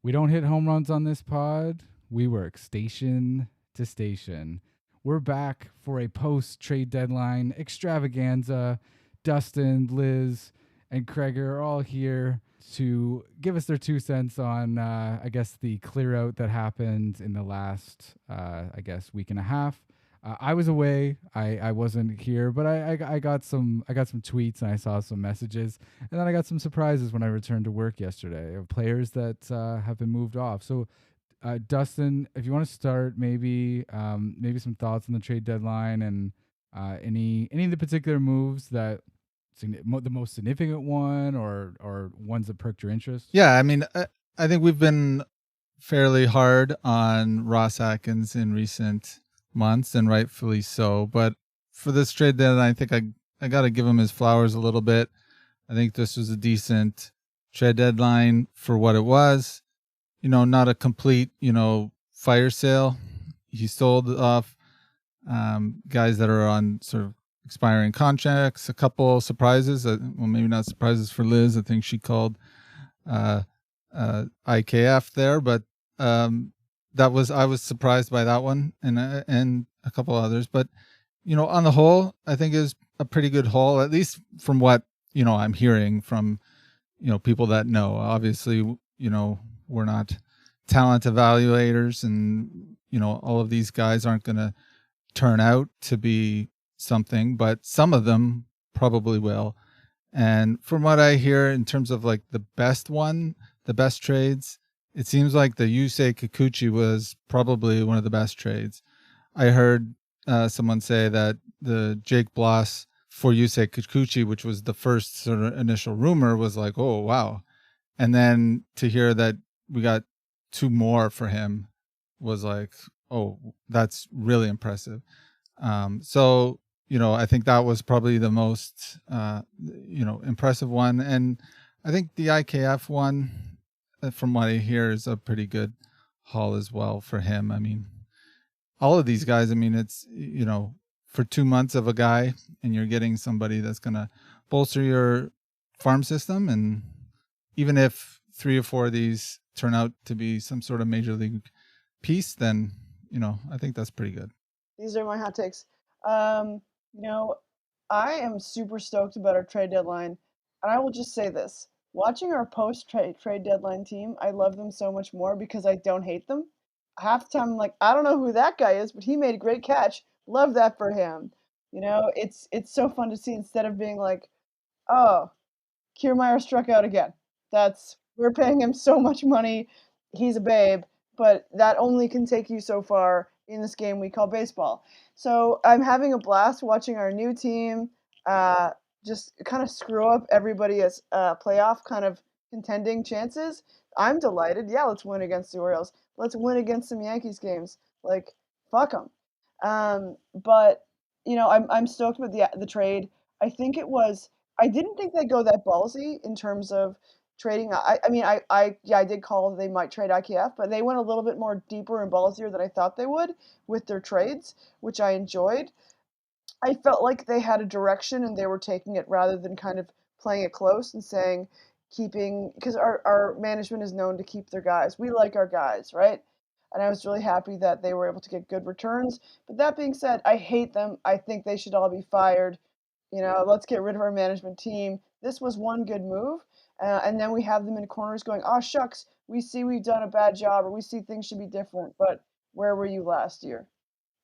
We don't hit home runs on this pod. We work station to station. We're back for a post trade deadline extravaganza. Dustin, Liz, and Craig are all here to give us their 2 cents on, I guess, the clear out that happened in the last, week and a half. I was away. I wasn't here, but I got some tweets and I saw some messages, and then I got some surprises when I returned to work yesterday of players that have been moved off. So, Dustin, if you want to start, maybe some thoughts on the trade deadline and any of the particular moves that the most significant one or ones that perked your interest. Yeah, I mean, I think we've been fairly hard on Ross Atkins in recent months, and rightfully so. But for this trade deadline, I think I got to give him his flowers a little bit. I think this was a decent trade deadline for what it was. Not a complete, fire sale. He sold off guys that are on sort of expiring contracts. A couple surprises. Well, maybe not surprises for Liz. I think she called IKF there, but I was surprised by that one and a couple others. But on the whole, I think it was a pretty good haul, at least from what I'm hearing from people that know. Obviously, we're not talent evaluators, and all of these guys aren't going to turn out to be something, but some of them probably will. And from what I hear in terms of like the best trades, it seems like the Yusei Kikuchi was probably one of the best trades. I heard someone say that the Jake Bloss for Yusei Kikuchi, which was the first sort of initial rumor, was like, oh, wow. And then to hear that we got 2 more for him was like, oh, that's really impressive. So, I think that was probably the most, impressive one. And I think the IKF one, from what I hear, is a pretty good haul as well for him. I mean, all of these guys, I mean, it's, for 2 months of a guy, and you're getting somebody that's going to bolster your farm system. And even if 3 or 4 of these turn out to be some sort of major league piece, then, I think that's pretty good. These are my hot takes. I am super stoked about our trade deadline, and I will just say this. Watching our post-trade deadline team, I love them so much more because I don't hate them. Half the time, I'm like, I don't know who that guy is, but he made a great catch. Love that for him. It's so fun to see instead of being like, oh, Kiermaier struck out again. We're paying him so much money. He's a babe, but that only can take you so far in this game we call baseball. So I'm having a blast watching our new team just kind of screw up everybody's playoff kind of contending chances. I'm delighted. Yeah, let's win against the Orioles. Let's win against some Yankees games. Like, fuck them. But I'm stoked with the trade. I think it was. I didn't think they'd go that ballsy in terms of trading. I did call they might trade IKF, but they went a little bit more deeper and ballsier than I thought they would with their trades, which I enjoyed. I felt like they had a direction and they were taking it rather than kind of playing it close and saying because our management is known to keep their guys. We like our guys, right? And I was really happy that they were able to get good returns. But that being said, I hate them. I think they should all be fired. Let's get rid of our management team. This was one good move. And then we have them in corners going, oh, shucks, we see we've done a bad job or we see things should be different. But where were you last year?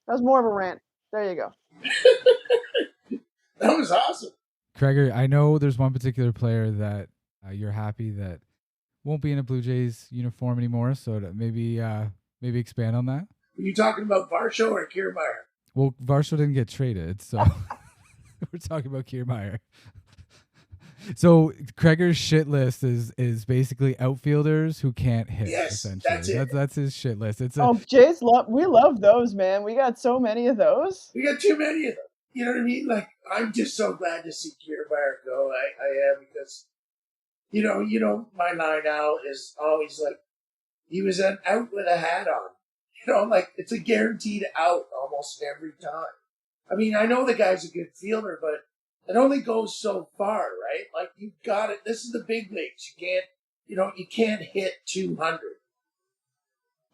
That was more of a rant. There you go. That was awesome. Craig, I know there's one particular player that you're happy that won't be in a Blue Jays uniform anymore. So maybe expand on that. Are you talking about Varsho or Kiermaier? Well, Varsho didn't get traded, so we're talking about Kiermaier. So Craig's shit list is basically outfielders who can't hit. Yes, essentially, that's it. That's his shit list. Jays we love those, man. We got so many of those. We got too many of them. You know what I mean? Like, I'm just so glad to see Kiermaier go. I am, because my line now is always like, he was an out with a hat on. Like, it's a guaranteed out almost every time. I mean, I know the guy's a good fielder, but it only goes so far, right? Like, you got it. This is the big leagues. You can't hit 200.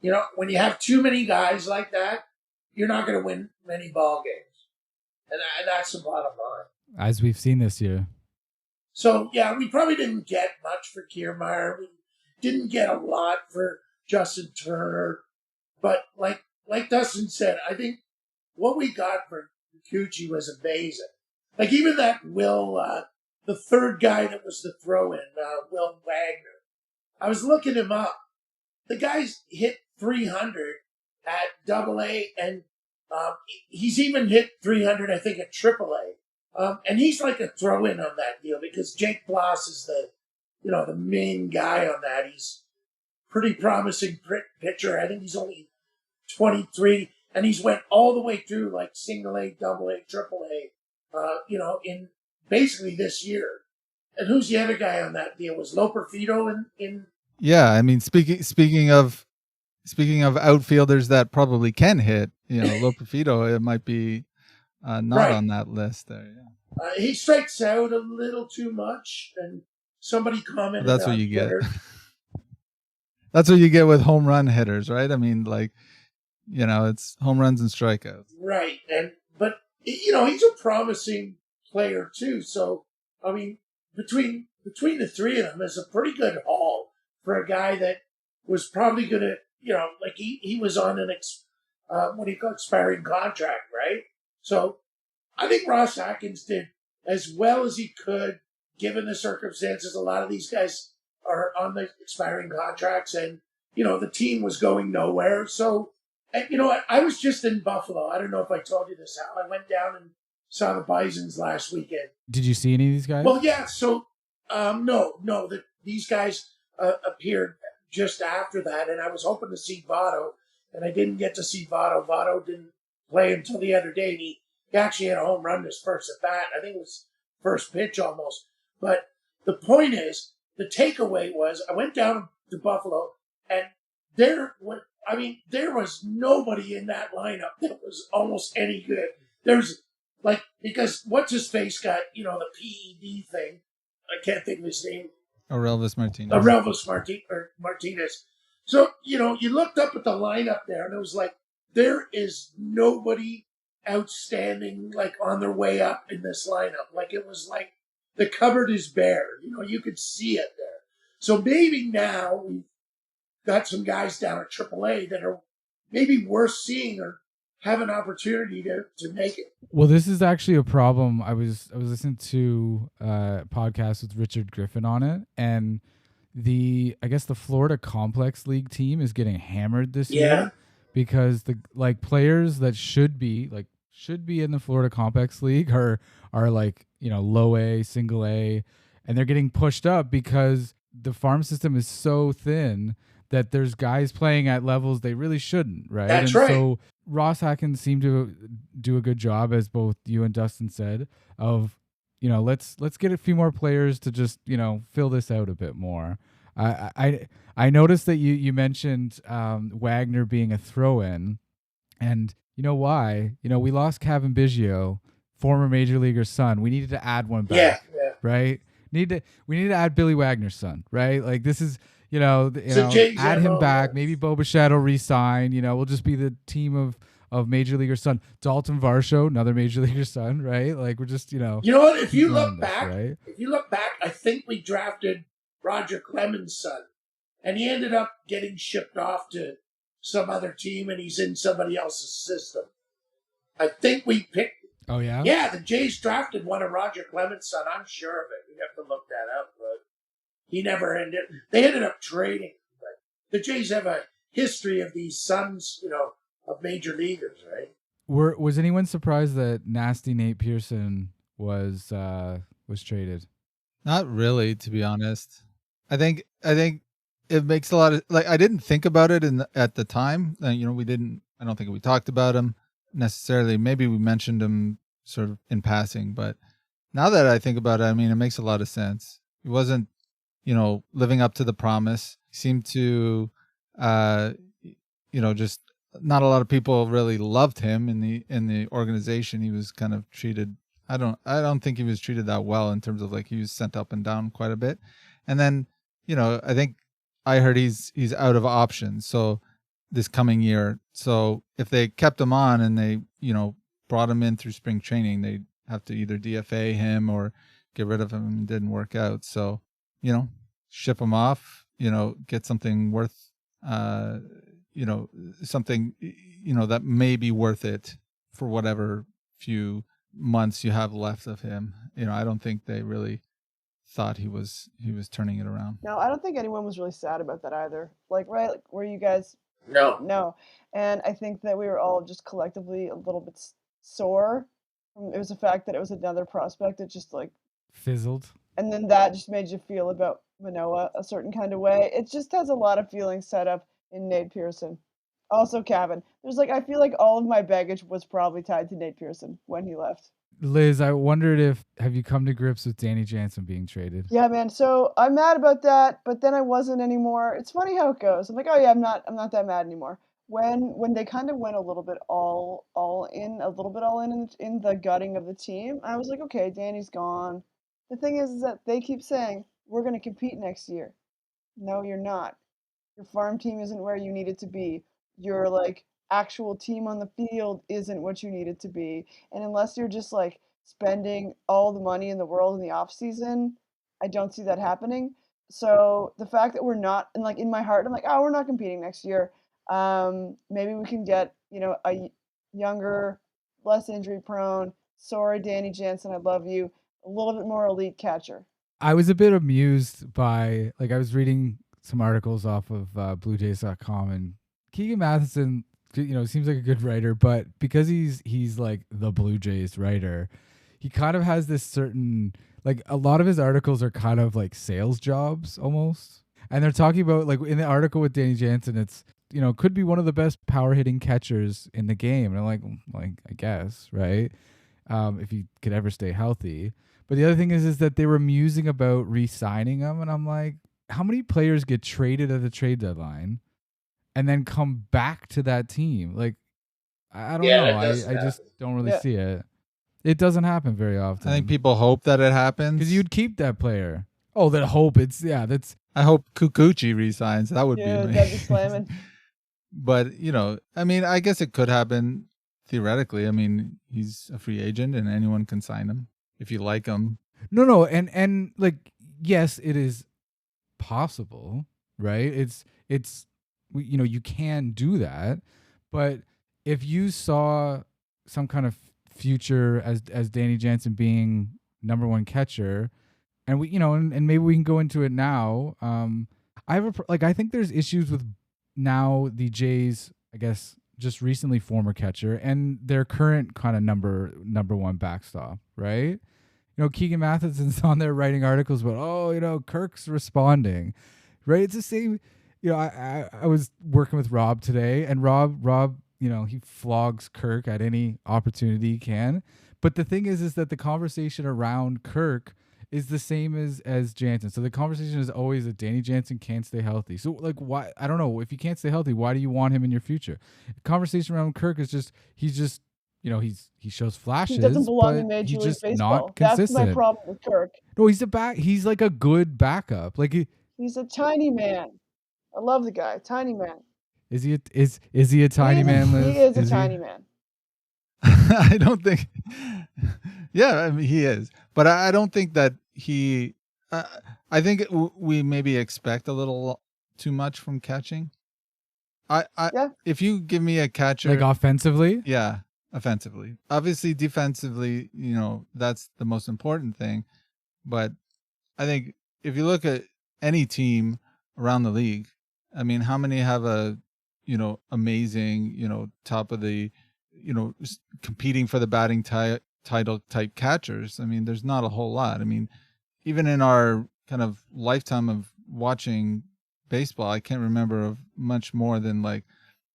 You know, when you have too many guys like that, you're not going to win many ball games. And that's the bottom line. As we've seen this year. So, yeah, we probably didn't get much for Kiermaier. We didn't get a lot for Justin Turner. But like Dustin said, I think what we got for Kikuchi was amazing. Like even that Will, the third guy that was the throw-in, Will Wagner. I was looking him up. The guy's hit 300 at AA, and he's even hit 300, I think, at AAA. And he's like a throw-in on that deal because Jake Bloss is the main guy on that. He's pretty promising pitcher. I think he's only 23, and he's went all the way through like single A, double A, triple A, in basically this year. And who's the other guy on that deal? Was Loperfido in? Yeah, I mean, speaking of outfielders that probably can hit, Loperfido, it might be not Right. on that list there. Yeah. He strikes out a little too much, and somebody commented. That's what on you get. Twitter. That's what you get with home run hitters, right? I mean, like, it's home runs and strikeouts. Right, but he's a promising player too. So I mean, between the three of them, it's a pretty good haul for a guy that was probably going to, like he was on an expiring contract, right? So I think Ross Atkins did as well as he could, given the circumstances. A lot of these guys are on the expiring contracts, and the team was going nowhere. So, and you know what? I was just in Buffalo. I don't know if I told you this, Al. I went down and saw the Bisons last weekend. Did you see any of these guys? Well, yeah. So, no. These guys appeared just after that, and I was hoping to see Votto, and I didn't get to see Votto. Votto didn't play until the other day, and he actually had a home run his first at bat. I think it was first pitch almost. But the point is, the takeaway was I went down to Buffalo, and there was nobody in that lineup that was almost any good. There's because what's his face got the PED thing. I can't think of his name. Aurelvis Martinez. Martinez. So you looked up at the lineup there, and it was like there is nobody outstanding on their way up in this lineup. Like it was like the cupboard is bare. You could see it there. So maybe now we've got some guys down at AAA that are maybe worth seeing or have an opportunity to make it. Well, this is actually a problem. I was listening to a podcast with Richard Griffin on it, and I guess the Florida Complex League team is getting hammered this year because the players that should be in the Florida Complex League are low A, single A, and they're getting pushed up because the farm system is so thin that there's guys playing at levels they really shouldn't, right? That's right. So Ross Atkins seemed to do a good job, as both you and Dustin said, of let's get a few more players to just fill this out a bit more. I noticed that you mentioned Wagner being a throw-in, and you know why? We lost Kevin Biggio, former major leaguer's son. We needed to add one back, right? We need to add Billy Wagner's son, right? Like this is. Add him back. Maybe Bo Bichette will resign. We'll just be the team of major leaguer son. Dalton Varsho, another major leaguer son, right? Like we're just, You know what? If you look back, I think we drafted Roger Clemens' son, and he ended up getting shipped off to some other team, and he's in somebody else's system. I think we picked. Oh yeah. Yeah, the Jays drafted one of Roger Clemens' son. I'm sure of it. We'd have to look that up, but. He never ended. They ended up trading. But the Jays have a history of these sons, of major leaguers, right? Was anyone surprised that Nasty Nate Pearson was traded? Not really, to be honest. I think it makes a lot of I didn't think about it at the time. We didn't. I don't think we talked about him necessarily. Maybe we mentioned him sort of in passing, but now that I think about it, I mean, it makes a lot of sense. He wasn't. Living up to the promise. Seemed to, just not a lot of people really loved him in the organization. He was kind of treated. I don't think he was treated that well in terms of he was sent up and down quite a bit. And then, I think I heard he's out of options. So this coming year. So if they kept him on and they, brought him in through spring training, they'd have to either DFA him or get rid of him. It didn't work out. So, ship him off, get something worth, something, that may be worth it for whatever few months you have left of him. I don't think they really thought he was turning it around. No, I don't think anyone was really sad about that either. Like, right? Like, were you guys? No. No. And I think that we were all just collectively a little bit sore. It was the fact that it was another prospect that just like fizzled. And then that just made you feel about Manoah a certain kind of way. It just has a lot of feelings set up in Nate Pearson. Also, Cavan. I feel like all of my baggage was probably tied to Nate Pearson when he left. Liz, I wondered have you come to grips with Danny Jansen being traded? Yeah, man. So I'm mad about that, but then I wasn't anymore. It's funny how it goes. I'm like, oh yeah, I'm not that mad anymore. When they kind of went a little bit all in the gutting of the team, I was like, okay, Danny's gone. The thing is that they keep saying we're going to compete next year. No, you're not. Your farm team isn't where you need it to be. Your actual team on the field isn't what you need it to be. And unless you're just spending all the money in the world in the off season, I don't see that happening. So the fact that we're not, and in my heart, I'm like, oh, we're not competing next year. Maybe we can get, a younger, less injury prone. Sorry, Danny Jansen, I love you. A little bit more elite catcher. I was a bit amused by, I was reading some articles off of BlueJays.com, and Keegan Matheson, seems like a good writer, but because he's like the Blue Jays writer, he kind of has this certain, a lot of his articles are kind of like sales jobs almost. And they're talking about, in the article with Danny Jansen, it's, could be one of the best power hitting catchers in the game. And I'm like, I guess, right? If he could ever stay healthy. But the other thing is that they were musing about re-signing him, and I'm like, how many players get traded at the trade deadline and then come back to that team? I don't know. I just don't really see it. It doesn't happen very often. I think people hope that it happens. Because you'd keep that player. Oh, that hope. I hope Kikuchi resigns. That would be amazing. That'd be slamming. But, I guess it could happen theoretically. He's a free agent and anyone can sign him if you like him. No. And yes, it is possible, right? It's you can do that. But if you saw some kind of future as Danny Jansen being number one catcher, and we, and maybe we can go into it now. I think there's issues with now the Jays, I guess, just recently former catcher and their current kind of number one backstop, right? Keegan Matheson's on there writing articles about, Kirk's responding, right? It's the same. I was working with Rob today, and Rob, he flogs Kirk at any opportunity he can. But the thing is that the conversation around Kirk is the same as Jansen. So the conversation is always that Danny Jansen can't stay healthy. So why? I don't know. If he can't stay healthy, why do you want him in your future? The conversation around Kirk is he shows flashes. He doesn't belong in but Major he's League just Baseball. not consistent. That's my problem with Kirk. No, he's he's like a good backup. He's a tiny man. I love the guy. Tiny man. Is he a tiny man, Liz? He is a tiny man. I don't think. Yeah, he is, but I don't think that he. I think we maybe expect a little too much from catching. If you give me a catcher, offensively, yeah, offensively, obviously defensively, that's the most important thing. But I think if you look at any team around the league, how many have a amazing, top of the, competing for the batting title type catchers? There's not a whole lot. Even in our kind of lifetime of watching baseball, I can't remember of much more than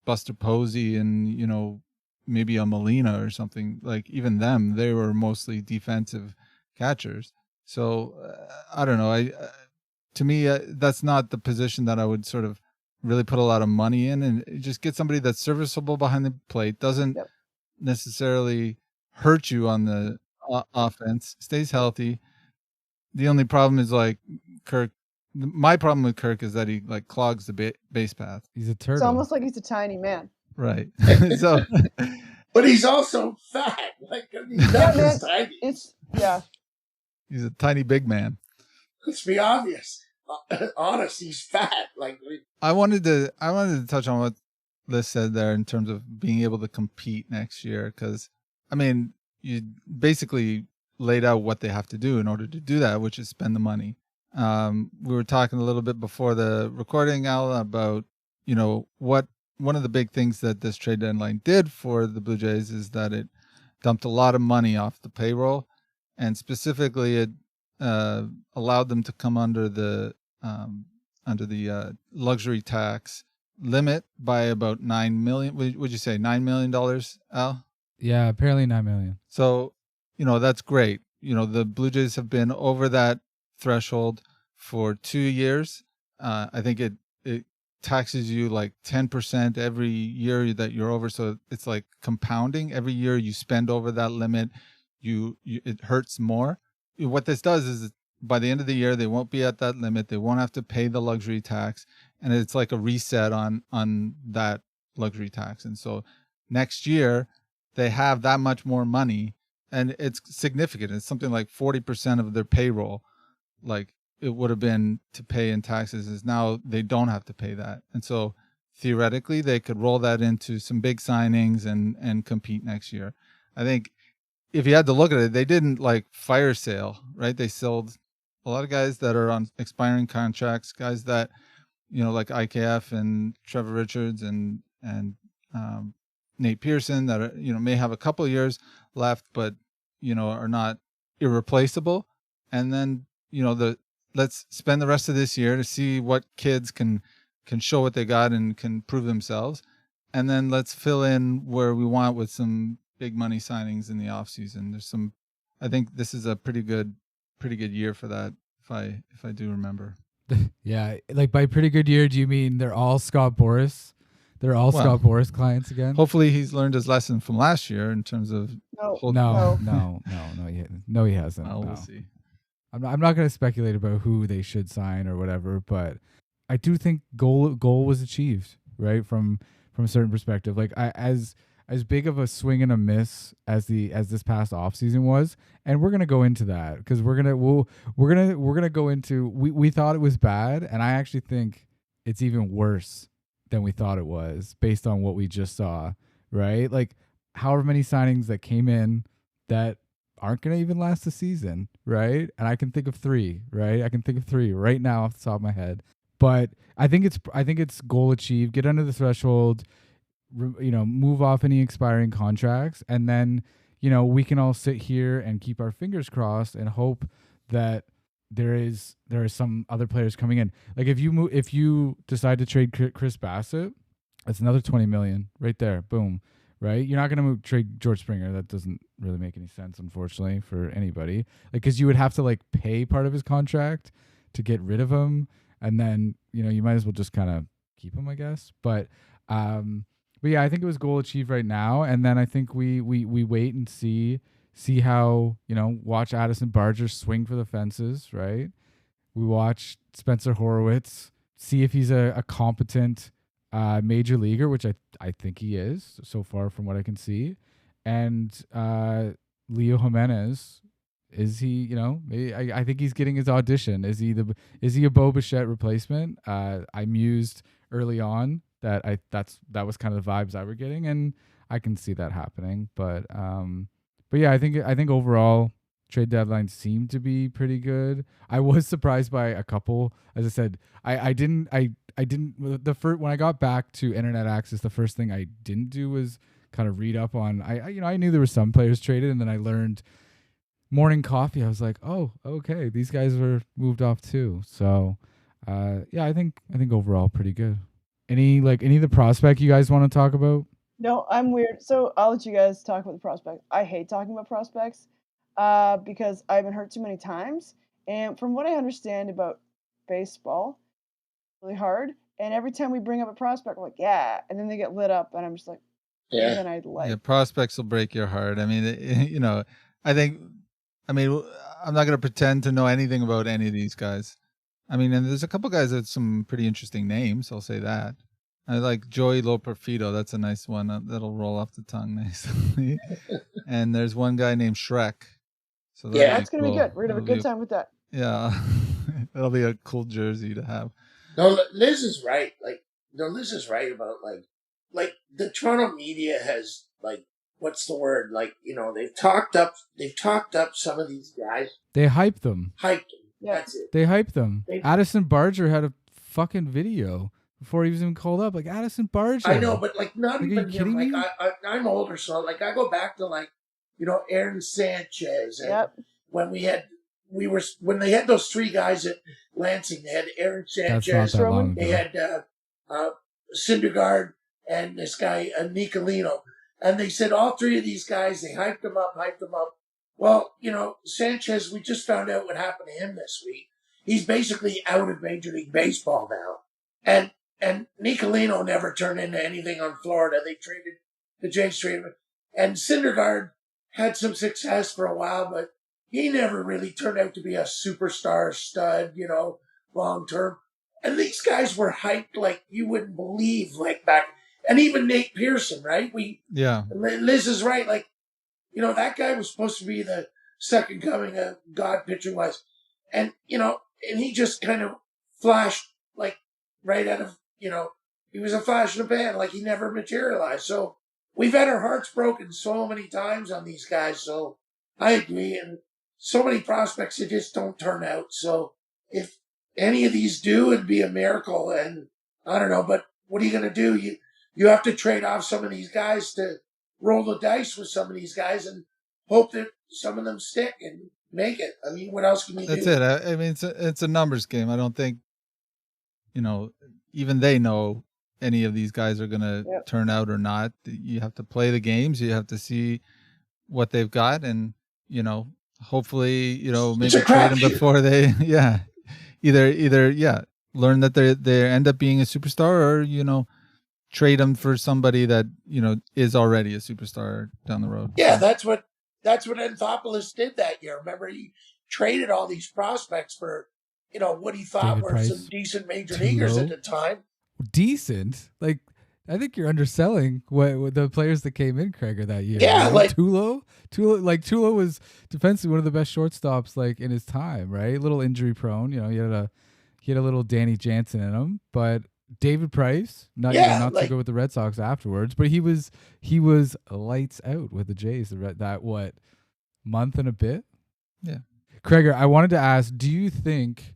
Buster Posey and, maybe a Molina or something. Even them, they were mostly defensive catchers. So I don't know. To me, that's not the position that I would sort of really put a lot of money in, and just get somebody that's serviceable behind the plate, doesn't necessarily hurt you on the offense, stays healthy. The only problem is Kirk my problem with Kirk is that he like clogs the base path. He's a It's turtle. almost like he's a tiny man. Right. So, But he's also fat. Like, I mean, Yeah, not man. just tiny. Yeah. he's a tiny big man. Let's be obvious. Honest, he's fat. Like, I wanted to touch on what Liz said there in terms of being able to compete next year, because I mean, you basically laid out what they have to do in order to do that, which is spend the money. We were talking a little bit before the recording, Al, about, you know, what one of the big things that this trade deadline did for the Blue Jays is that it dumped a lot of money off the payroll, and specifically it allowed them to come under the luxury tax limit by about $9 million. Would you say $9 million, Al? Yeah, apparently 9 million. So, you know, that's great. You know, the Blue Jays have been over that threshold for 2 years. I think it taxes you like 10% every year that you're over. So it's like compounding. Every year you spend over that limit, it hurts more. What this does is by the end of the year, they won't be at that limit. They won't have to pay the luxury tax. And it's like a reset on that luxury tax. And so next year they have that much more money, and it's significant. It's something like 40% of their payroll. Like it would have been to pay in taxes, is now they don't have to pay that. And so theoretically they could roll that into some big signings and compete next year. I think if you had to look at it, they didn't like fire sale, right? They sold a lot of guys that are on expiring contracts, guys that, you know, like IKF and Trevor Richards and Nate Pearson that are, you know, may have a couple of years left, but, you know, are not irreplaceable. And then, you know, let's spend the rest of this year to see what kids can show what they got and can prove themselves. And then let's fill in where we want with some big money signings in the off season. I think this is a pretty good year for that. If I do remember. Yeah. Like by pretty good year, do you mean they're all Scott Boras? They're all Scott Boras clients again? Hopefully he's learned his lesson from last year in terms of. No, he hasn't. Well, no. we'll see. I'm not going to speculate about who they should sign or whatever, but I do think goal was achieved, right? From a certain perspective. Like as big of a swing and a miss as this past offseason was, and we're gonna go into that because we're gonna go into we thought it was bad, and I actually think it's even worse than we thought it was based on what we just saw, right? Like however many signings that came in that aren't gonna even last the season, right? And I can think of 3, right? I can think of 3 right now off the top of my head. But I think it's goal achieved. Get under the threshold. You know, move off any expiring contracts, and then, you know, we can all sit here and keep our fingers crossed and hope that there are some other players coming in. Like if you decide to trade Chris Bassett, that's another 20 million right there. Boom. Right? You're not going to trade George Springer. That doesn't really make any sense, unfortunately, for anybody. Like, because you would have to like pay part of his contract to get rid of him, and then, you know, you might as well just kind of keep him, I guess. But yeah, I think it was goal achieved right now, and then I think we wait and see how, you know, watch Addison Barger swing for the fences, right? We watch Spencer Horwitz, see if he's a competent major leaguer, which I think he is so far from what I can see, and Leo Jimenez, is he, you know, I think he's getting his audition. Is he a Bo Bichette replacement? I mused early on that that was kind of the vibes I were getting, and I can see that happening. But yeah, I think overall trade deadline seemed to be pretty good. I was surprised by a couple. As I said, I didn't when I got back to internet access, the first thing I didn't do was kind of read up on. I knew there were some players traded, and then I learned morning coffee. I was like, oh, okay, these guys were moved off too. So yeah, I think overall pretty good. Any of the prospect you guys want to talk about? No, I'm weird. So I'll let you guys talk about the prospect. I hate talking about prospects because I've been hurt too many times. And from what I understand about baseball, really hard. And every time we bring up a prospect, we're like, yeah. And then they get lit up. And I'm just like, yeah. Then I'd like. Yeah, prospects will break your heart. I mean, you know, I'm not going to pretend to know anything about any of these guys. I mean, and there's a couple guys with some pretty interesting names. I'll say that. I like Joey Loperfido. That's a nice one. That'll roll off the tongue nicely. And there's one guy named Shrek. So that'll Yeah. be That's gonna be cool. good. We're gonna have a That'll good time with that. Yeah, that'll be a cool jersey to have. No, Liz is right. Liz is right about like the Toronto media has what's the word? They've talked up some of these guys, They hyped them. hyped them. Yeah. That's it. They hyped them. They- Addison Barger had a fucking video before he was even called up. Like Addison Barger. I know, but not Like, are you even him. kidding me? I'm older, so I go back to Aaron Sanchez. And Yep. when when they had those three guys at Lansing, they had Aaron That's Sanchez, not that long they ago. had Syndergaard, and this guy Nicolino, and they said all three of these guys, they hyped them up. Well, Sanchez, we just found out what happened to him this week. He's basically out of Major League Baseball now, and Nicolino never turned into anything on Florida. The Jays traded him, and Syndergaard had some success for a while, but he never really turned out to be a superstar stud, long term. And these guys were hyped like you wouldn't believe, back. And even Nate Pearson, right? Yeah. Liz is right. That guy was supposed to be the second coming of God pitching wise. And, and he just kind of flashed right out of, he was a flash in the pan, he never materialized. So we've had our hearts broken so many times on these guys. So I agree. And so many prospects that just don't turn out. So if any of these do, it'd be a miracle. And I don't know, but what are you going to do? You have to trade off some of these guys to roll the dice with some of these guys and hope that some of them stick and make it. I mean, what else can you do? That's it. I mean, it's a numbers game. I don't think, even they know any of these guys are going to turn out or not. You have to play the games. You have to see what they've got, and hopefully, maybe trade them before they, either learn that they end up being a superstar, or trade them for somebody that is already a superstar down the road. Yeah, that's what Anthopoulos did that year. Remember, he traded all these prospects for what he thought David were Price, some decent major leaguers at the time. Decent? I think you're underselling what the players that came in, Craig, that year. Yeah, Tulo was defensively one of the best shortstops in his time, right? A little injury prone. He had a little Danny Jansen in him, but David Price, not so good with the Red Sox afterwards, but he was lights out with the Jays that month and a bit. Yeah. Craig, I wanted to ask, do you think,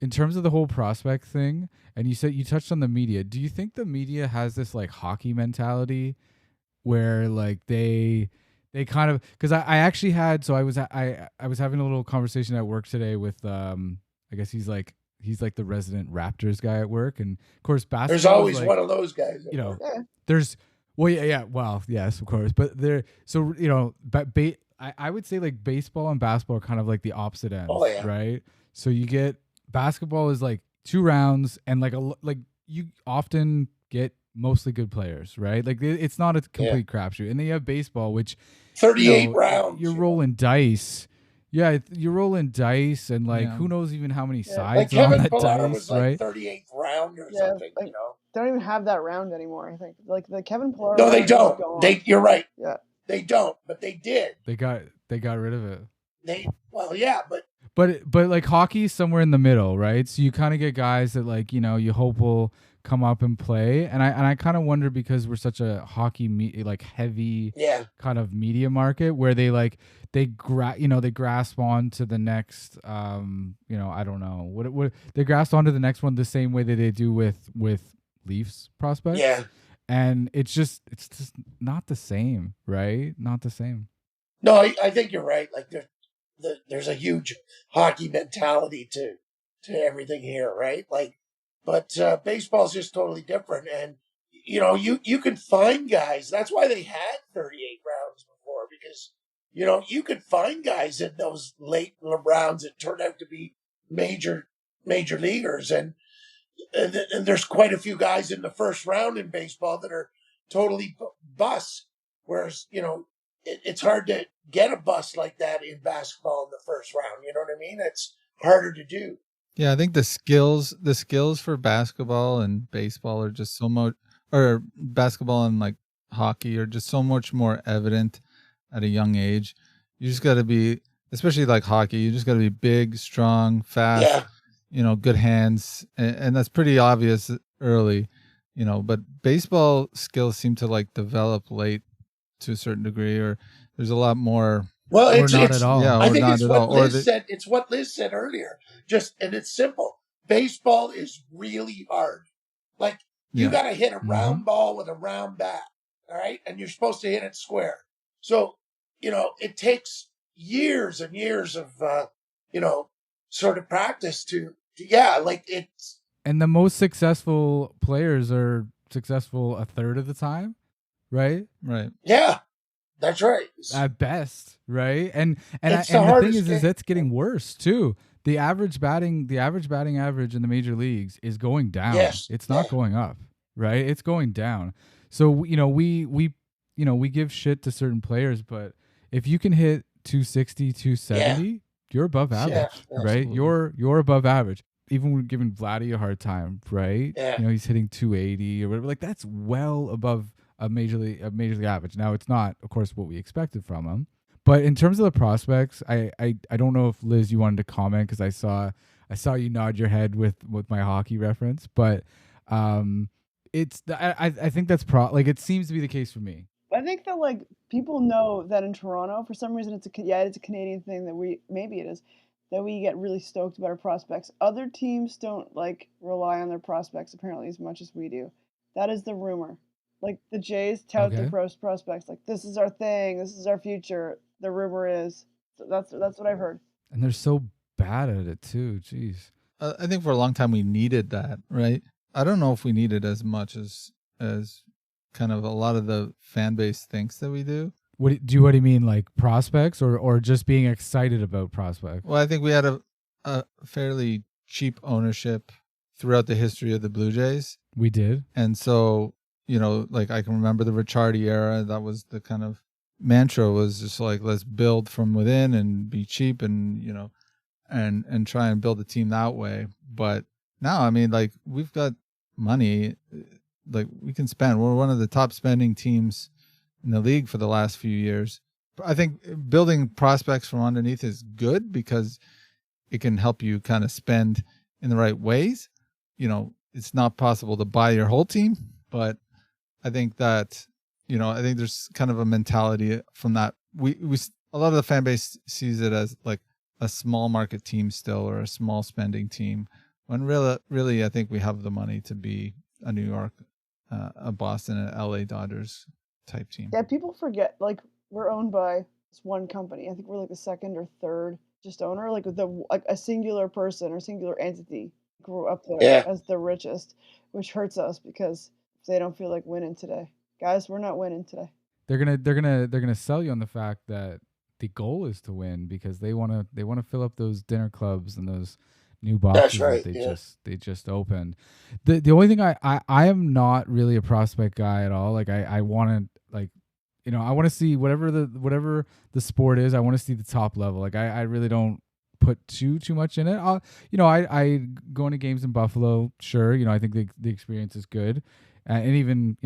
in terms of the whole prospect thing, and you said you touched on the media, do you think the media has this hockey mentality where they kind of, because I actually had, so I was having a little conversation at work today with I guess he's the resident Raptors guy at work, and of course basketball. There's always one of those guys. There's well, yes, of course, but there. So but I would say baseball and basketball are kind of the opposite ends, right? So you get basketball is 2 rounds, and you often get mostly good players, right? It's not a complete crapshoot, and then you have baseball, which 38 rounds. You're rolling dice. Yeah, you're rolling dice, and who knows even how many sides Kevin on that Pillar dice, was right? 38th round or something. They don't even have that round anymore. I think the Kevin Pillar. No, they don't. You're right. Yeah, they don't, but they did. They got rid of it. But hockey is somewhere in the middle, right? So you kind of get guys that you hope will come up and play, and I kind of wonder, because we're such a hockey heavy kind of media market, where they grasp on to the next I don't know what they grasp onto the next one the same way that they do with Leafs prospects. Yeah. And it's just not the same, right? Not the same. No, I think you're right. There's a huge hockey mentality to everything here, right? But baseball's just totally different. And you can find guys. That's why they had 38 rounds before, because you could find guys in those late rounds that turned out to be major leaguers, and there's quite a few guys in the first round in baseball that are totally busts. Whereas it's hard to get a bust like that in basketball in the first round. You know what I mean? It's harder to do. Yeah, I think the skills for basketball and baseball are just so much, or basketball and like hockey are just so much more evident at a young age. You just got to be, especially like hockey, you just got to be big, strong, fast, Yeah. good hands, and that's pretty obvious early, but baseball skills seem to like develop late to a certain degree, or there's a lot more. Well, Or not at all. Yeah, I or think not it's at what all, or Liz said. It's what Liz said earlier. And it's simple. Baseball is really hard. Like you yeah. got to hit a Mhm. round ball with a round bat, all right, and you're supposed to hit it square. So it takes years and years of sort of practice to like it's. And the most successful players are successful a third of the time, right? Right. Yeah, that's right. At best, right? And It's the the thing hardest is game. that's getting worse too. The average batting average in the major leagues is going down. Yes. It's not Yeah. going up, right? It's going down. So we give shit to certain players, but if you can hit 260, 270, you're above average, right? absolutely. You're above average. Even when giving Vladdy a hard time, right? Yeah. He's hitting 280 or whatever. Like that's well above a major league average. Now it's not, of course, what we expected from him. But in terms of the prospects, I don't know if Liz you wanted to comment because I saw you nod your head with my hockey reference, but I think that's it seems to be the case for me. I think that like people know that in Toronto, for some reason, it's a Canadian thing that maybe it is that we get really stoked about our prospects. Other teams don't like rely on their prospects apparently as much as we do. That is the rumor. Like the Jays tout their Okay. prospects like this is our thing, this is our future. The rumor is that's what I've heard. And they're so bad at it too. Jeez. I think for a long time we needed that, right? I don't know if we need it as much as kind of a lot of the fan base thinks that we do. What do you mean, like prospects or just being excited about prospects? Well, I think we had a fairly cheap ownership throughout the history of the Blue Jays. We did. And so, like I can remember the Ricciardi era, that was the kind of mantra was just like, let's build from within and be cheap and, and try and build a team that way. But now, I mean, like we've got money, like we can spend. We're one of the top spending teams in the league for the last few years. I think building prospects from underneath is good because it can help you kind of spend in the right ways. It's not possible to buy your whole team, but I think that, I think there's kind of a mentality from that. We a lot of the fan base sees it as like a small market team still, or a small spending team, when really I think we have the money to be a New York, a Boston, and LA Dodgers type team. Yeah, people forget like we're owned by this one company. I think we're like the second or third just owner, like with a singular person or singular entity grew up there as the richest, which hurts us because they don't feel like winning today. Guys, we're not winning today. They're gonna sell you on the fact that the goal is to win because they wanna fill up those dinner clubs and those new boxes that they just opened. The only thing I am not really a prospect guy at all. Like I want to like I want to see whatever the sport is. I want to see the top level. Like I really don't put too much in it. I go into games in Buffalo. Sure, I think the experience is good, and even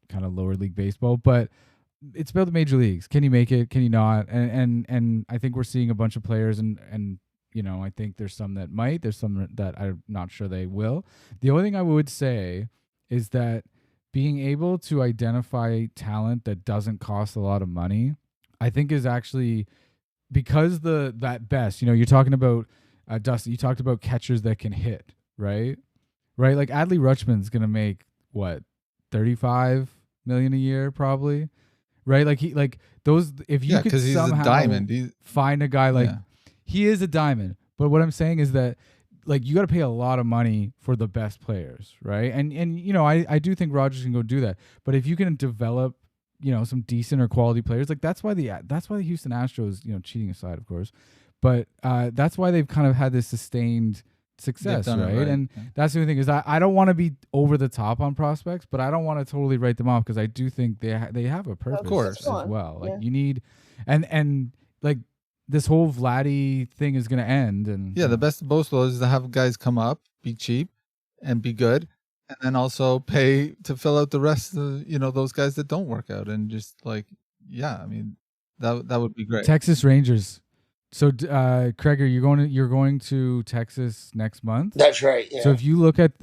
kind of lower league baseball, but it's about the major leagues. Can you make it? Can you not? And I think we're seeing a bunch of players and I think there's some that might. There's some that I'm not sure they will. The only thing I would say is that being able to identify talent that doesn't cost a lot of money, I think is actually because that best. You're talking about Dustin. You talked about catchers that can hit, right? Right. Like Adley Rutschman's gonna make what, $35 million a year probably, right? Like those. If you could he's somehow a diamond. find a guy like. Yeah. He is a diamond, but what I'm saying is that like you got to pay a lot of money for the best players, right? And I do think Rogers can go do that, but if you can develop some decent or quality players, like that's why the Houston Astros, cheating aside of course, but that's why they've kind of had this sustained success, right? And that's the only thing is I don't want to be over the top on prospects, but I don't want to totally write them off because I do think they have a purpose as well. Like you need and like this whole Vladdy thing is going to end. And Yeah, the best of both worlds is to have guys come up, be cheap, and be good, and then also pay to fill out the rest of those guys that don't work out, and just like I mean that would be great. Texas Rangers. So, Kreger, you're going to Texas next month. That's right. Yeah. So if you look at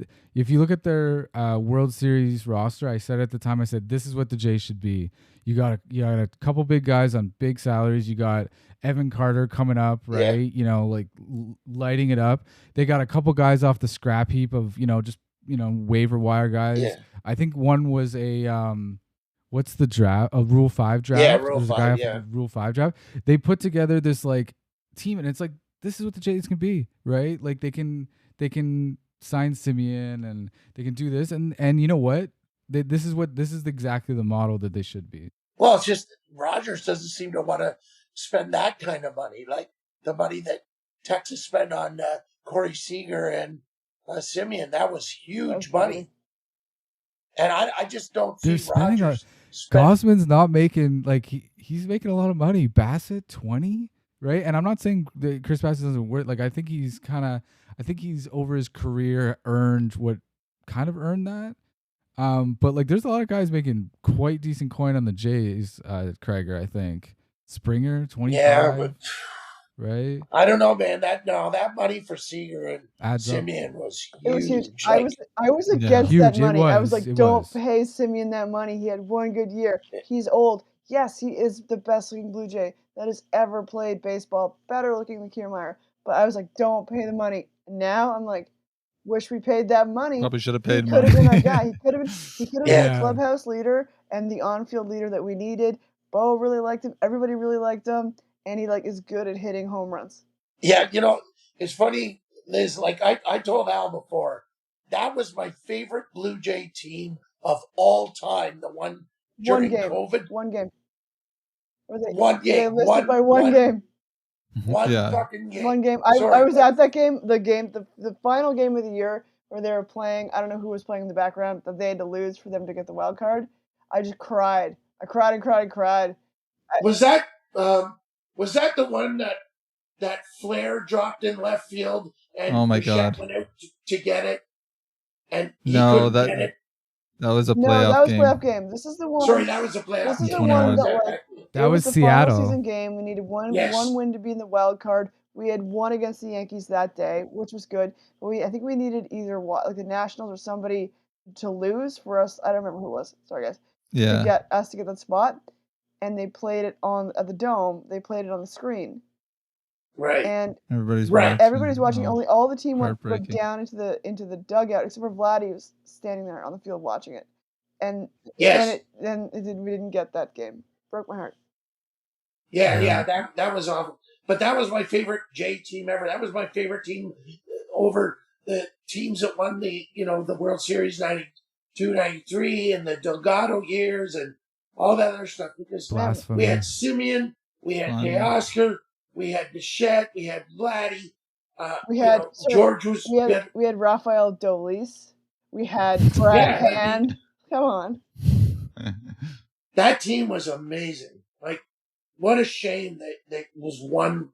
their World Series roster, I said at the time, I said this is what the Jays should be. You got a couple big guys on big salaries. You got Evan Carter coming up, right? Yeah. Lighting it up. They got a couple guys off the scrap heap of just waiver wire guys. Yeah. I think one was a what's the draft? A Rule 5 draft. Yeah, Rule There's 5, a guy off yeah. the Rule 5 draft. They put together this team, and it's like this is what the Jays can be, right? Like they can sign Simeon, and they can do this, and you know what? This is exactly the model that they should be. Well, it's just Rogers doesn't seem to want to spend that kind of money, like the money that Texas spent on Corey Seager and Simeon. That was huge money, and I just don't see Rogers. Gosman's not making he's making a lot of money. Bassett 20. Right, and I'm not saying that Chris Bassett doesn't work. I think he's over his career earned that. But there's a lot of guys making quite decent coin on the Jays. Kreger, I think Springer 25. Yeah, but right. I don't know, man. That money for Seager and Simeon was huge. It was huge. I was against that money. I was like, don't pay Simeon that money. He had one good year. He's old. Yes, he is the best looking Blue Jay that has ever played baseball, better looking than Kiermaier. But I was like, don't pay the money. Now I'm like, wish we paid that money. Probably should have paid money. He could have been our guy. He could have been the clubhouse leader and the on-field leader that we needed. Bo really liked him. Everybody really liked him. And he is good at hitting home runs. Yeah, it's funny, Liz, I told Al before, that was my favorite Blue Jay team of all time, the one during COVID. One game. One game. They missed it by one game. One fucking game. One game. I was at that game. The final game of the year where they were playing. I don't know who was playing in the background that they had to lose for them to get the wild card. I just cried. I cried and cried and cried. Was that the one that Flair dropped in left field and oh my Bichette God went out to get it? And that was a playoff that was game. Playoff game. This is the one. Sorry, that was a playoff game. This is game. the one that was the Seattle. Final season game. We needed one win to be in the wild card. We had one against the Yankees that day, which was good. But I think we needed either the Nationals or somebody to lose for us. I don't remember who it was. Sorry, guys. Yeah. To get that spot, and they played it at the Dome. They played it on the screen. Right. And everybody's watching. Only all the team went down into the dugout, except for Vladdy was standing there on the field watching it. And we didn't get that game. Broke my heart. Yeah, that was awful. But that was my favorite Jay team ever. That was my favorite team over the teams that won the World Series 92, 93 and the Delgado years and all that other stuff. Because we had Simeon, we had Teoscar, we had Bichette, we had Vladdy. We had George was. We had Rafael Dolis. We had Brad Hand. Come on. That team was amazing. What a shame that was one.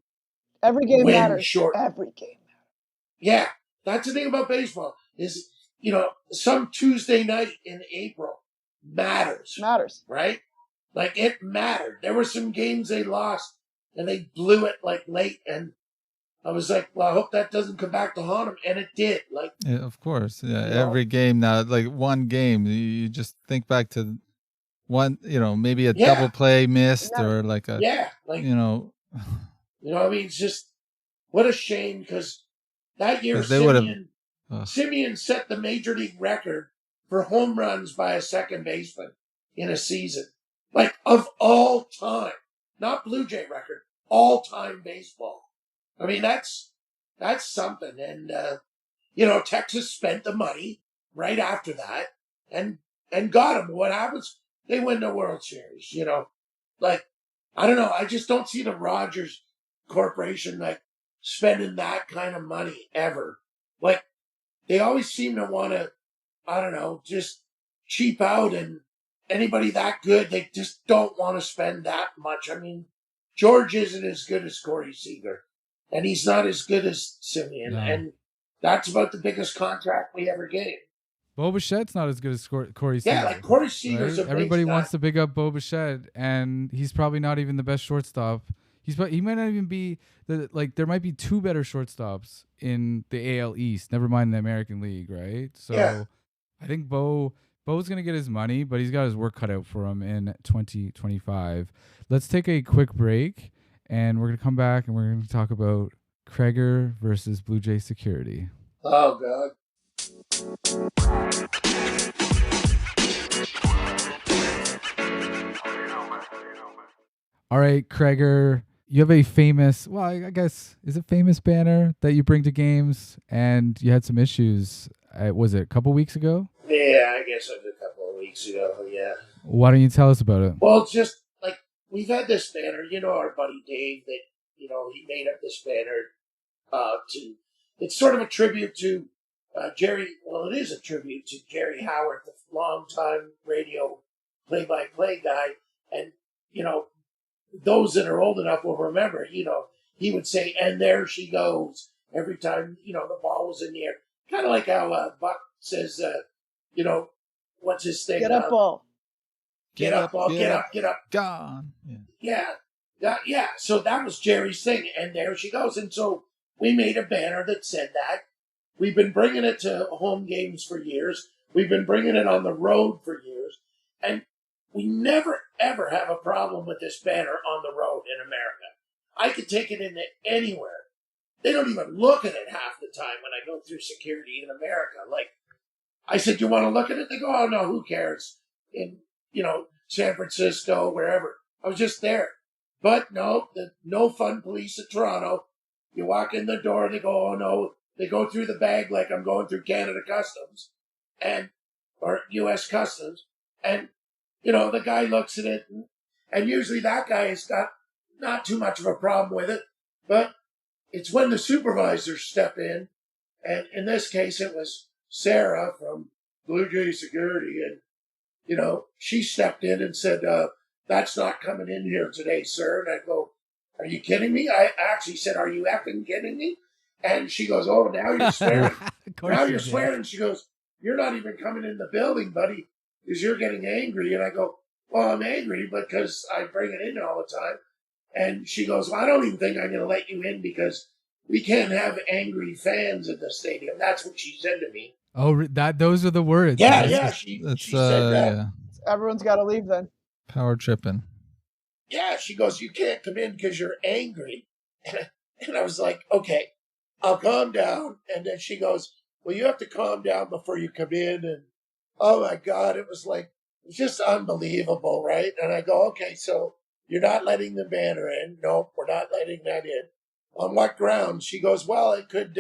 Every game matters. Short. Every game matters. Yeah, that's the thing about baseball is some Tuesday night in April matters. Right? It mattered. There were some games they lost and they blew it late, and I was like, well, I hope that doesn't come back to haunt them, and it did. Yeah, of course. Yeah, every game now, one game, you just think back to one, maybe a double play missed or I mean, it's just what a shame because that year Simeon set the major league record for home runs by a second baseman in a season, of all time, not Blue Jay record, all time baseball. I mean, that's something, and Texas spent the money right after that and got him. What happens? They win the World Series, I don't know. I just don't see the Rogers Corporation spending that kind of money ever. They always seem to want to, I don't know, just cheap out, and anybody that good, they just don't want to spend that much. I mean, George isn't as good as Corey Seager, and he's not as good as Simeon, No. and that's about the biggest contract we ever gave. Bo Bichette's not as good as Corey Seager. Yeah, like Corey Seager's right? a Everybody base wants guy. to big up Bo Bichette, and he's probably not even the best shortstop. He might not even be there might be two better shortstops in the AL East. Never mind the American League, right? So Yeah. I think Bo's gonna get his money, but he's got his work cut out for him in 2025. Let's take a quick break, and we're gonna come back and we're gonna talk about Kreger versus Blue Jay Security. Oh God. All right, Kreger, you have a famous, well, I guess, is it famous banner that you bring to games, and you had some issues. Was it a couple weeks ago? Yeah, I guess it was a couple of weeks ago. Yeah. Why don't you tell us about it? Well, it's just like we've had this banner. You know, our buddy Dave, that he made up this banner. It's sort of a tribute to Jerry. Well, it is a tribute to Jerry Howard, the longtime radio play-by-play guy, and those that are old enough will remember. He would say, "And there she goes," every time the ball was in the air. Kind of like how Buck says, what's his thing? Get up, ball. Get up, ball. Get up. Get up. Gone. Yeah. Yeah. So that was Jerry's thing, and there she goes. And so we made a banner that said that. We've been bringing it to home games for years. We've been bringing it on the road for years, and we never ever have a problem with this banner on the road in America. I could take it into anywhere. They don't even look at it half the time when I go through security in America. Like, I said, "You want to look at it?" They go, "Oh no, who cares?" In San Francisco, wherever. I was just there. But no, the no fun police at Toronto. You walk in the door, they go, "Oh no." They go through the bag like I'm going through Canada Customs or U.S. Customs. And, the guy looks at it. And usually that guy has got not too much of a problem with it. But it's when the supervisors step in. And in this case, it was Sarah from Blue Jay Security. And, she stepped in and said, "That's not coming in here today, sir." And I go, "Are you kidding me?" I actually said, "Are you effing kidding me?" And she goes, "Oh, now you're swearing." Now you're swearing. She goes, "You're not even coming in the building, buddy, because you're getting angry." And I go, "Well, I'm angry because I bring it in all the time." And she goes, "Well, I don't even think I'm going to let you in because we can't have angry fans in the stadium." That's what she said to me. Oh, those are the words. Yeah, right? yeah. She said that. Yeah. Everyone's got to leave then. Power tripping. Yeah, she goes, "You can't come in because you're angry." And I was like, "Okay, I'll calm down." And then she goes, "Well, you have to calm down before you come in." And oh my God, it was just unbelievable, right? And I go, "Okay, so you're not letting the banner in?" "Nope, we're not letting that in." "On what grounds?" She goes, "Well, it could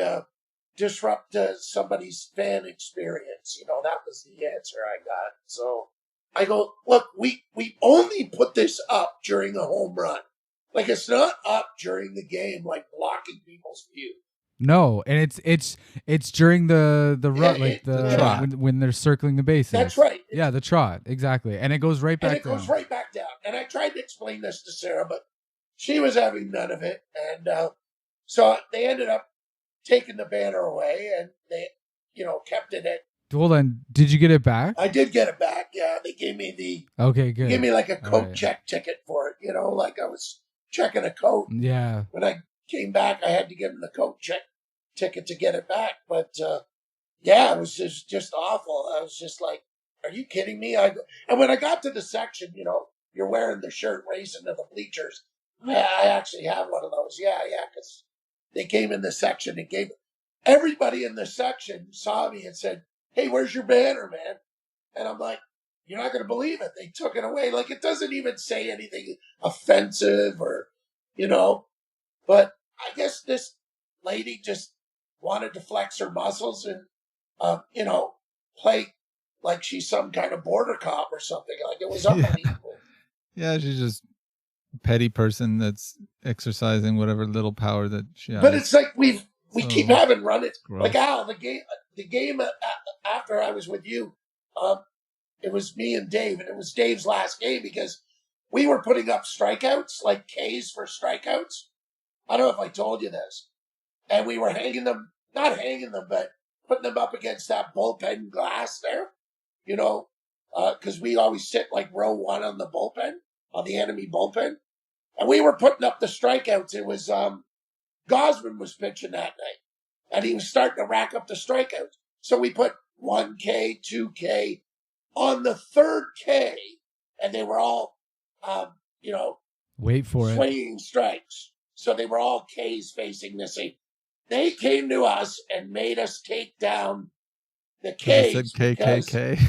disrupt somebody's fan experience." That was the answer I got. So I go, "Look, we only put this up during the home run. Like, it's not up during the game, like blocking people's view." No, and it's during the run, Yeah, the the trot. when they're circling the bases. That's right. Yeah, the trot, exactly, and it goes right back And it down. goes right back down. And I tried to explain this to Sarah, but she was having none of it. And so they ended up taking the banner away, and they, kept it at. Hold on, did you get it back? I did get it back. Yeah, they gave me Okay, good. Give me like a All coat right. check ticket for it. Like I was checking a coat. Yeah. When I came back, I had to give them the coat check ticket to get it back. But yeah, it was just awful. I was just like, "Are you kidding me?" And when I got to the section, you're wearing the shirt racing to the bleachers. I actually have one of those. Yeah, because they came in the section and gave everybody in the section saw me and said, "Hey, where's your banner, man?" And I'm like, "You're not going to believe it. They took it away." Like, it doesn't even say anything offensive or, but I guess this lady just wanted to flex her muscles and, play like she's some kind of border cop or something. Like, it was unbelievable. Yeah, she's just a petty person that's exercising whatever little power that she has. But it's like we So keep having run it. gross. Like, Al, the game after I was with you, it was me and Dave, and it was Dave's last game because we were putting up strikeouts, like Ks for strikeouts. I don't know if I told you this. And we were not hanging them, but putting them up against that bullpen glass there, because we always sit like row one on the bullpen, on the enemy bullpen. And we were putting up the strikeouts. It was Gosman was pitching that night, and he was starting to rack up the strikeouts. So we put 1K, 2K on the third K, and they were all, wait for swinging strikes. So they were all Ks facing the same. They came to us and made us take down the Ks. Said KKK.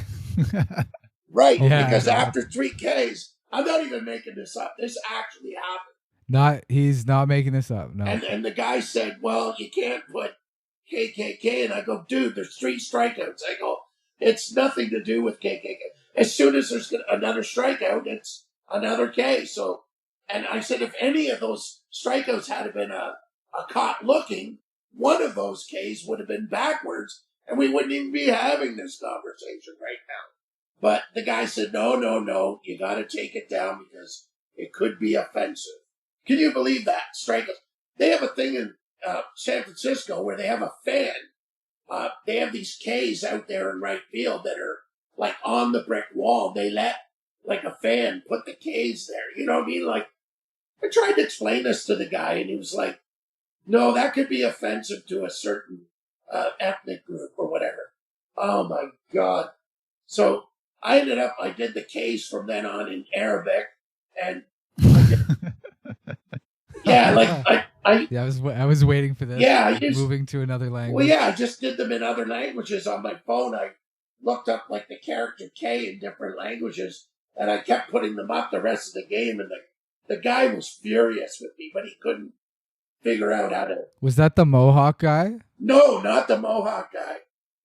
Right, Yeah. because after 3 Ks, I'm not even making this up. This actually happened. He's not making this up. No. And the guy said, well, you can't put KKK. And I go, dude, there's 3 strikeouts. I go, it's nothing to do with KKK. As soon as there's another strikeout, it's another K. So, and I said, if any of those strikeouts had been a caught looking, one of those Ks would have been backwards, and we wouldn't even be having this conversation right now. But the guy said, no, you got to take it down because it could be offensive. Can you believe that? Strikeouts. They have a thing in San Francisco where they have a fan. They have these Ks out there in right field that are like on the brick wall. They let like a fan put the Ks there. You know what I mean? Like, I tried to explain this to the guy, and he was like, no, that could be offensive to a certain ethnic group or whatever. Oh, my God. So I did the Ks from then on in Arabic. And yeah, like I was waiting for this. Yeah. Moving to another language. Well, yeah, I just did them in other languages on my phone. I looked up like the character K in different languages, and I kept putting them up the rest of the game. And the guy was furious with me, but he couldn't figure out how to. Was that the Mohawk guy? No, not the Mohawk guy.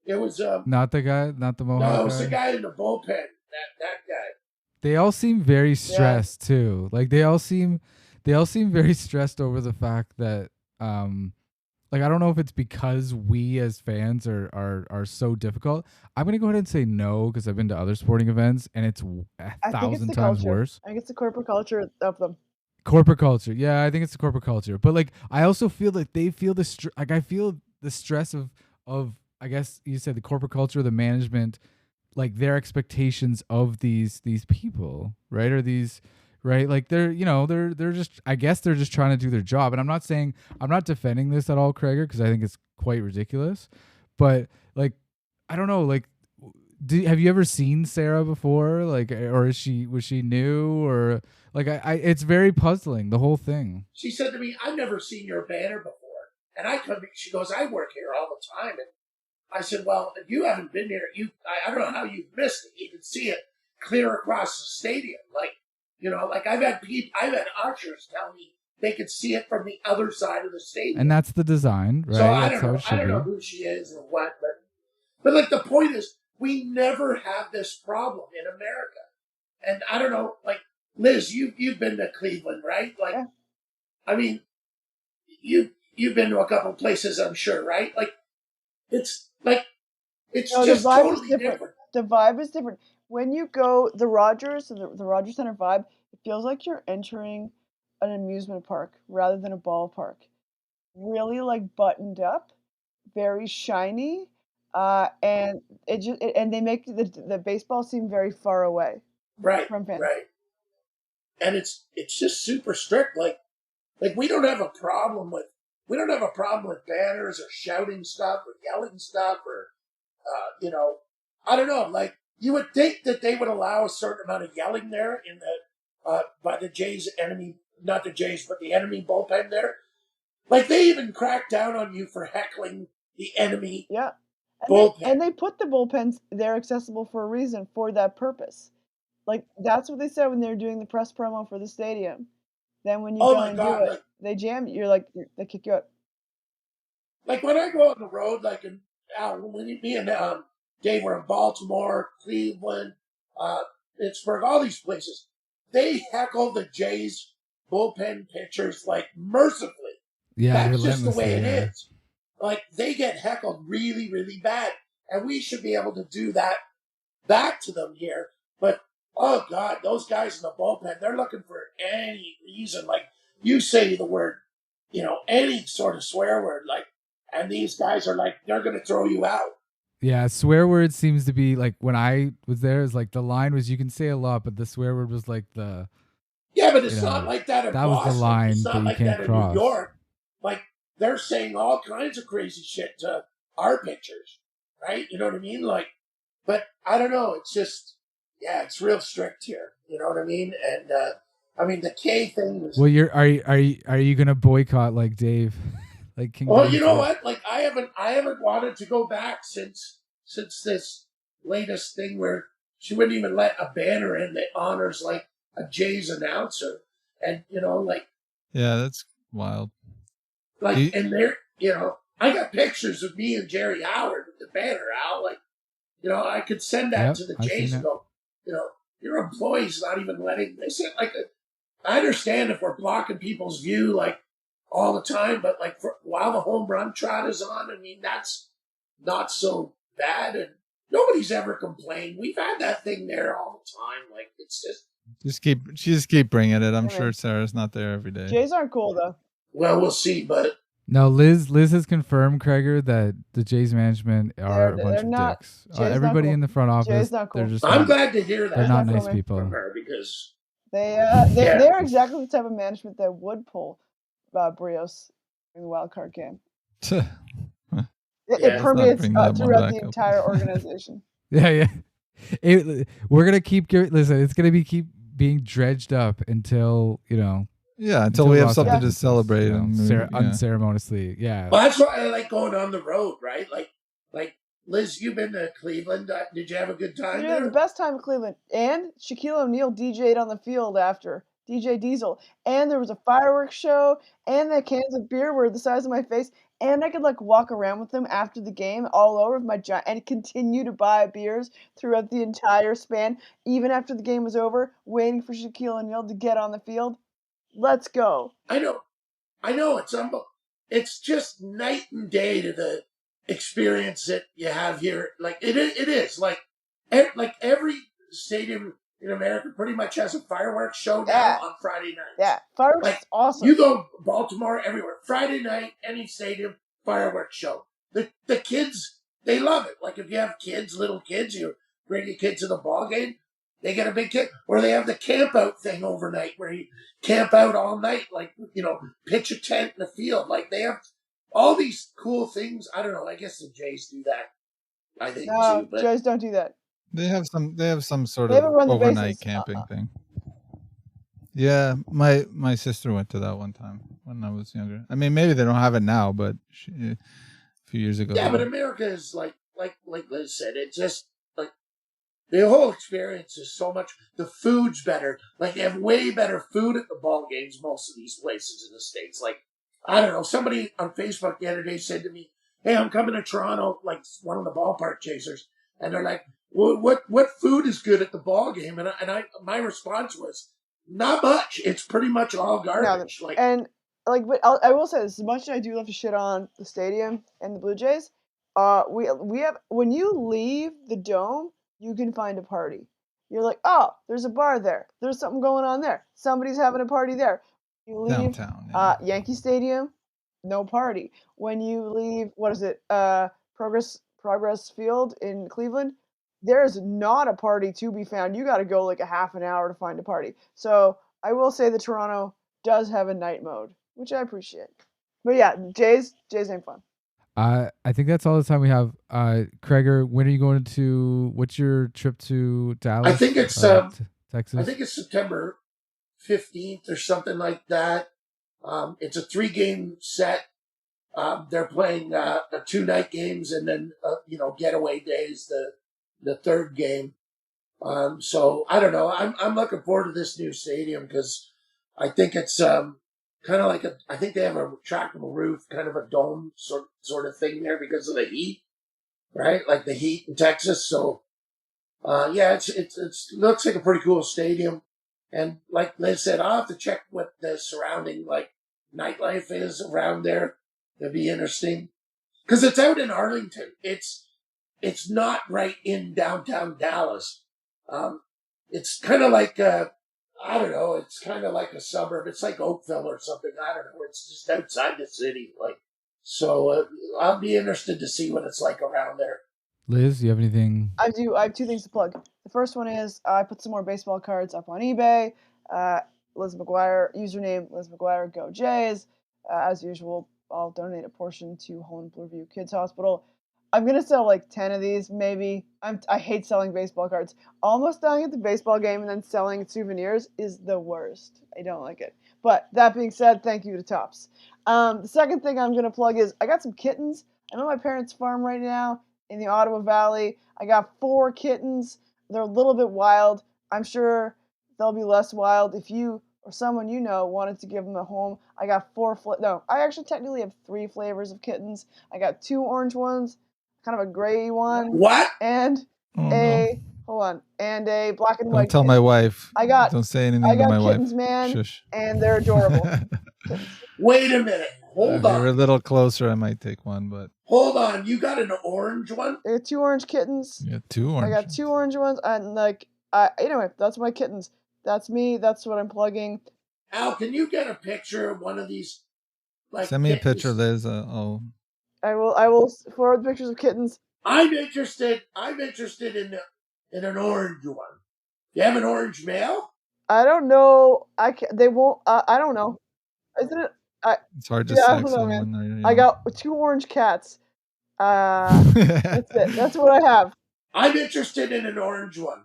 It was not the Mohawk No, it was guy? the guy in the bullpen. That guy. They all seem very stressed too. Like they all seem very stressed over the fact that like I don't know if it's because we as fans are so difficult. I'm gonna go ahead and say no because I've been to other sporting events and it's 1,000 times culture. worse. I think it's the corporate culture of them. Corporate culture, yeah, I think it's the corporate culture. But like, I also feel like they feel I feel the stress of I guess you said the corporate culture, the management, like their expectations of these people, right? Or these, right? Like they're just, I guess they're just trying to do their job. And I'm not defending this at all, Krager, because I think it's quite ridiculous. But like, I don't know, like, have you ever seen Sarah before? Like, or was she new, or like, it's very puzzling, the whole thing. She said to me, I've never seen your banner before. And she goes, I work here all the time. And I said, well, if you haven't been here, I don't know how you've missed it. You can see it clear across the stadium. Like, like I've had ushers tell me they could see it from the other side of the stadium. And that's the design, right? So I that's don't know who she is or what, but like the point is, we never have this problem in America. And I don't know, like Liz, you've been to Cleveland, right? Like, yeah. I mean, you've been to a couple places, I'm sure, right? Like, it's just totally different. The vibe is different. When you go, the Rogers Center vibe, it feels like you're entering an amusement park rather than a ballpark. Really like buttoned up, very shiny, and and they make the baseball seem very far away. Right. From fans. Right. And it's just super strict. Like we don't have a problem with banners or shouting stuff or yelling stuff or I don't know. Like you would think that they would allow a certain amount of yelling there in the by the Jays not the Jays, but the enemy bullpen there. Like they even crack down on you for heckling the enemy bullpen. And they put the bullpens there accessible for a reason, for that purpose. Like that's what they said when they were doing the press promo for the stadium. Then when you go and do it, they jam you. They kick you out. Like when I go on the road, like when me and Dave were in Baltimore, Cleveland, Pittsburgh, all these places, they heckle the Jays bullpen pitchers like mercifully. Yeah, that's just the way it is. Like they get heckled really, really bad, and we should be able to do that back to them here. But Oh God, those guys in the bullpen, they're looking for any reason. Like you say the word, any sort of swear word, like, and these guys are like, they're going to throw you out. Yeah, swear word seems to be like when I was there, is like the line was you can say a lot, but the swear word was like the Yeah, but it's not like that in that was the Boston. It's line that not you like can't that in New cross. York. Like they're saying all kinds of crazy shit to our pitchers, right? You know what I mean? Like, but I don't know. It's just, yeah, it's real strict here. You know what I mean? And I mean the K thing was. Well, are you gonna boycott like Dave, like King? Well, Dave you know said? what? Like I haven't wanted to go back since this latest thing where she wouldn't even let a banner in that honors like a Jays announcer, and like. Yeah, that's wild. Like, and there, I got pictures of me and Jerry Howard with the banner out. Like, I could send that Yep, to the I've Jays seen and go, your employee's not even letting. They said, like, I understand if we're blocking people's view, like, all the time, but like, while the home run trot is on, I mean, that's not so bad. And nobody's ever complained. We've had that thing there all the time. Like, it's just keep bringing it. I'm Yeah, sure man. Sarah's not there every day. Jays aren't cool though. well, we'll see, but. No, Liz has confirmed, Kreger, that the Jays management are a bunch They're of not. dicks. Jay's not Everybody cool. in the front office, Jay's not cool. they're just I'm not, glad to hear that. they're not That's nice not people. From her because They're Yeah. exactly the type of management that would pull Brios in the wild card game. Yeah, It let's not permeates bring that one throughout back the up. entire organization. Yeah. We're gonna listen. It's gonna keep being dredged up until until we have Ross something to Atkins, celebrate and unceremoniously. Yeah. Well, that's why I like going on the road, right? Like Liz, you've been to Cleveland. Did you have a good time Dude, there? the best time in Cleveland. And Shaquille O'Neal DJ'd on the field after. DJ Diesel. And there was a fireworks show. And the cans of beer were the size of my face. And I could walk around with them after the game all over with my giant and continue to buy beers throughout the entire span, even after the game was over, waiting for Shaquille O'Neal to get on the field. Let's go. I know. It's just night and day to the experience that you have here. Like it is like every stadium in America pretty much has a fireworks show now on Friday nights. Yeah, fireworks Like, is awesome. You go Baltimore everywhere. Friday night, any stadium, fireworks show. The kids, they love it. Like if you have kids, little kids, you bring your kids to the ball game, they get a big kick. Or they have the camp out thing overnight where you camp out all night, like, pitch a tent in the field. Like they have all these cool things. I don't know. I guess the Jays do that. I think No, too. But Jays don't do that. They have some sort They of haven't run the overnight bases. camping thing. Yeah, my sister went to that one time when I was younger. I mean, maybe they don't have it now, but a few years ago. yeah, but America is like Liz said, it's just like the whole experience is so much. The food's better. Like they have way better food at the ball games. Most of these places in the States, like I don't know. Somebody on Facebook the other day said to me, "Hey, I'm coming to Toronto." Like one of the ballpark chasers, and they're like, "What food is good at the ball game?" And my response was, "Not much. It's pretty much all garbage." But I will say this: as much as I do love to shit on the stadium and the Blue Jays, we have when you leave the dome, you can find a party. You're like, oh, there's a bar there. There's something going on there. Somebody's having a party there. You leave downtown. Yeah. Yankee Stadium, no party. When you leave, what is it? Progress Field in Cleveland, there's not a party to be found. You got to go like a half an hour to find a party. So I will say that Toronto does have a night mode, which I appreciate. But yeah, Jays ain't fun. I think that's all the time we have. Kreger, when are you going to? What's your trip to Dallas? I think it's Texas. I think it's September 15th or something like that. It's a 3-game set. They're playing 2-night games and then getaway days the third game. So I don't know. I'm looking forward to this new stadium because I think it's kind of like I think they have a retractable roof, kind of a dome sort of thing there because of the heat, right? Like the heat in Texas. So yeah, it looks like a pretty cool stadium. And like Liz said, I'll have to check what the surrounding nightlife is around there. It'd be interesting because it's out in Arlington. It's not right in downtown Dallas. it's kind of like I don't know. It's kind of like a suburb. It's like Oakville or something. I don't know. It's just outside the city. Like, so I'll be interested to see what it's like around there. Liz, you have anything? I do. I have two things to plug. The first one is I put some more baseball cards up on eBay. Liz McGuire, username Liz McGuire, go Jays. As usual, I'll donate a portion to Holland Blueview Kids Hospital. I'm gonna sell like 10 of these, maybe. I hate selling baseball cards. Almost dying at the baseball game and then selling souvenirs is the worst. I don't like it. But that being said, thank you to Topps. The second thing I'm gonna plug is I got some kittens. I'm at my parents' farm right now in the Ottawa Valley. I got 4 kittens. They're a little bit wild. I'm sure they'll be less wild if you or someone you know wanted to give them a home. I got 4 no, I actually technically have 3 flavors of kittens. I got 2 orange ones, kind of a gray one, What? and and a black and white. Don't tell kitten. my wife. Don't say anything to my wife. kittens, man, Shush. and they're adorable. Wait a minute. Hold If you're a on. little closer, I might take one, but Hold on. You got an orange one? I got 2 orange kittens. you got 2 orange. I got 2 orange ones, and anyway, that's my kittens. That's me. That's what I'm plugging. Al, can you get a picture of one of these? Like, Send me a kittens? picture, Liz. I will forward pictures of kittens. I'm interested in an orange one. You have an orange male? I don't know. They won't. I don't know. Isn't it? It's hard to Yeah, I sex don't know, them man. when they're I got 2 orange cats. That's it. That's what I have. I'm interested in an orange one.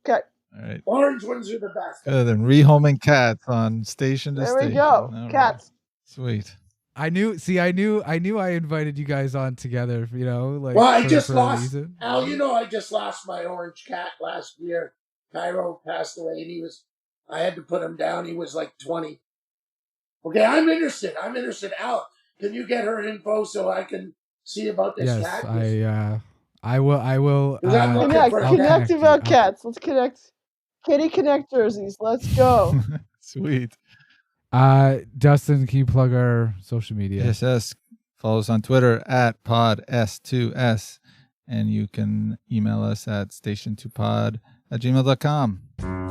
Okay. All right. Orange ones are the best. Good. And rehoming cats on station to There station. we go. All right. Cats. Sweet. I knew I invited you guys on together, you know, like Well, I for- just for a lost reason. Al. You know, I just lost my orange cat last year. Cairo passed away, and I had to put him down. He was like 20. Okay, I'm interested. Al, can you get her info so I can see about this Yes, cat? I will Is that looking Connect. for- I'll Connect you. about I'll- cats. Let's connect. Kitty Connect jerseys. Let's go. Sweet. Dustin, can you plug our social media? Yes. Follow us on Twitter at pod S2S. And you can email us at station2pod@gmail.com.